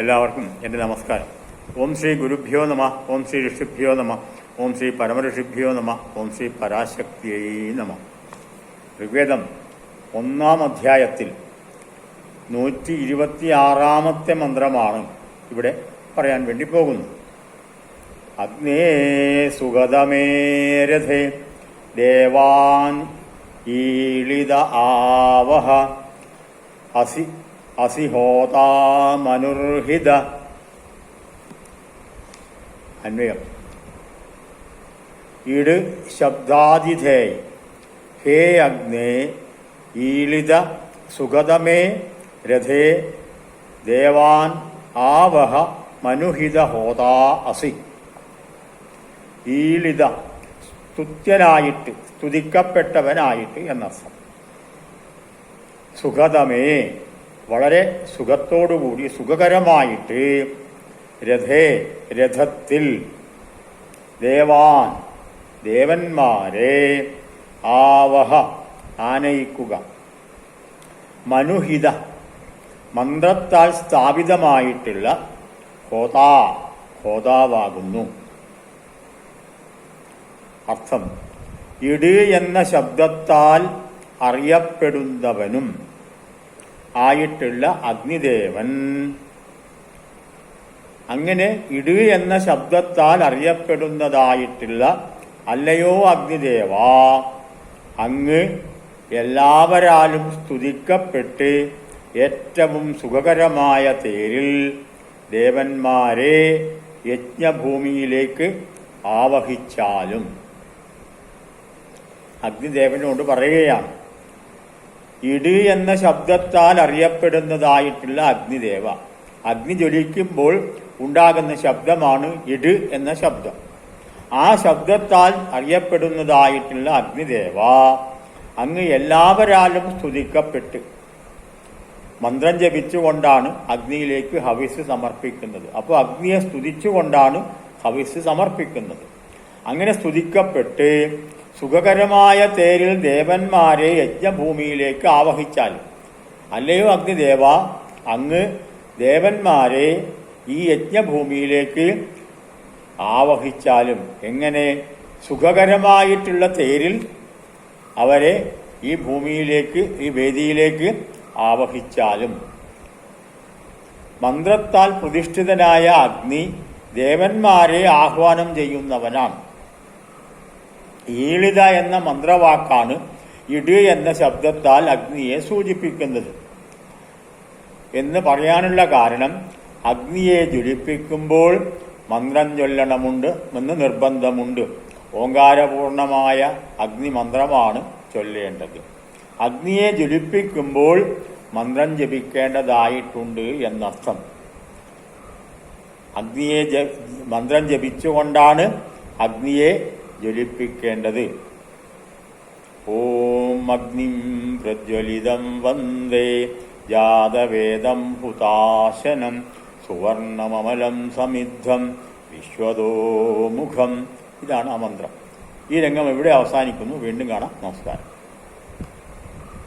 എല്ലാവർക്കും എൻ്റെ നമസ്കാരം. ഓം ശ്രീ ഗുരുഭ്യോ നമ, ഓം ശ്രീ ഋഷിഭ്യോ നമ, ഓം ശ്രീ പരമഋഷിഭ്യോ നമ, ഓം ശ്രീ പരാശക്തിയൈ നമ. ഋഗ്വേദം 1-ാം അധ്യായത്തിൽ 126-ാമത്തെ മന്ത്രമാണ് ഇവിടെ പറയാൻ വേണ്ടി പോകുന്നത്. അഗ്നേ സുഗതമേരഥേ ദേവാൻ ഈളിത ആവഹ അസിഹോതാമനുർഹിത. അന്വയം. ഇട് ശബ്ദാതിഥേ ഹേ അഗ്നേ ഈളിത സുഗതമേ രഥേ ദേവാൻ ആവഹ മനുഹിത ഹോതാ അസി. ഈളിത സ്തുത്യനായിട്ട്, സ്തുതിക്കപ്പെട്ടവനായിട്ട് എന്നർത്ഥം. സുഗതമേ വളരെ സുഖത്തോടുകൂടി സുഖകരമായിട്ട്, രഥേ രഥത്തിൽ, ദേവാൻ ദേവന്മാരെ, ആവഹ ആനയിക്കുക, മനുഹിത മന്ത്രത്താൽ സ്ഥാപിതമായിട്ടുള്ള, ഹോതാ ഹോതാവാകുന്നു. അർത്ഥം: ഇട് എന്ന ശബ്ദത്താൽ അറിയപ്പെടുന്നവനും ആയിട്ടുള്ള അഗ്നിദേവൻ. അങ്ങനെ ഇട് എന്ന ശബ്ദത്താൽ അറിയപ്പെടുന്നതായിട്ടുള്ള അല്ലയോ അഗ്നിദേവ, അങ്ങ് എല്ലാവരാലും സ്തുതിക്കപ്പെട്ട് ഏറ്റവും സുഖകരമായ തേരിൽ ദേവന്മാരെ യജ്ഞഭൂമിയിലേക്ക് ആവഹിച്ചാലും. അഗ്നിദേവനോട് പറയുകയാണ്, ഇട് എന്ന ശബ്ദത്താൽ അറിയപ്പെടുന്നതായിട്ടുള്ള അഗ്നിദേവ. അഗ്നി ജ്വലിക്കുമ്പോൾ ഉണ്ടാകുന്ന ശബ്ദമാണ് ഇട് എന്ന ശബ്ദം. ആ ശബ്ദത്താൽ അറിയപ്പെടുന്നതായിട്ടുള്ള അഗ്നിദേവ, അങ്ങ് എല്ലാവരാലും സ്തുതിക്കപ്പെട്ട് മന്ത്രം ജപിച്ചുകൊണ്ടാണ് അഗ്നിയിലേക്ക് ഹവിസ് സമർപ്പിക്കുന്നത്. അപ്പോൾ അഗ്നിയെ സ്തുതിച്ചുകൊണ്ടാണ് ഹവിസ് സമർപ്പിക്കുന്നത്. അങ്ങനെ സ്തുതിക്കപ്പെട്ട് സുഖകരമായ തേരിൽ ദേവന്മാരെ യജ്ഞഭൂമിയിലേക്ക് ആവഹിച്ചാൽ, അല്ലയോ അഗ്നിദേവ, അങ്ങ് ദേവന്മാരെ ഈ യജ്ഞഭൂമിയിലേക്ക് ആവഹിച്ചാലും. എങ്ങനെ? സുഖകരമായിട്ടുള്ള തേരിൽ അവരെ ഈ ഭൂമിയിലേക്ക്, ഈ വേദിയിലേക്ക് ആവഹിച്ചാലും. മന്ത്രത്താൽ പ്രതിഷ്ഠിതനായ അഗ്നി ദേവന്മാരെ ആഹ്വാനം ചെയ്യുന്നവനാണ്. ഈളിത എന്ന മന്ത്രവാക്കാണ് ഇട് എന്ന ശബ്ദത്താൽ അഗ്നിയെ സൂചിപ്പിക്കുന്നത് എന്ന് പറയാനുള്ള കാരണം, അഗ്നിയെ ജ്വലിപ്പിക്കുമ്പോൾ മന്ത്രം ചൊല്ലണമുണ്ട് എന്ന് നിർബന്ധമുണ്ട്. ഓങ്കാരപൂർണമായ അഗ്നിമന്ത്രമാണ് ചൊല്ലേണ്ടത്. അഗ്നിയെ ജ്വലിപ്പിക്കുമ്പോൾ മന്ത്രം ജപിക്കേണ്ടതായിട്ടുണ്ട് എന്നർത്ഥം. അഗ്നിയെ മന്ത്രം ജപിച്ചുകൊണ്ടാണ് അഗ്നിയെ ജ്വലിപ്പിക്കേണ്ടത്. ഓം അഗ്നിം പ്രജ്വലിതം വന്ദേ ജാതവേദം ഹുതാശനം സുവർണമമലം സമിദ്ധം വിശ്വതോമുഖം. ഇതാണ് ആ മന്ത്രം. ഈ രംഗം ഇവിടെ അവസാനിക്കുന്നു. വീണ്ടും കാണാം. നമസ്കാരം.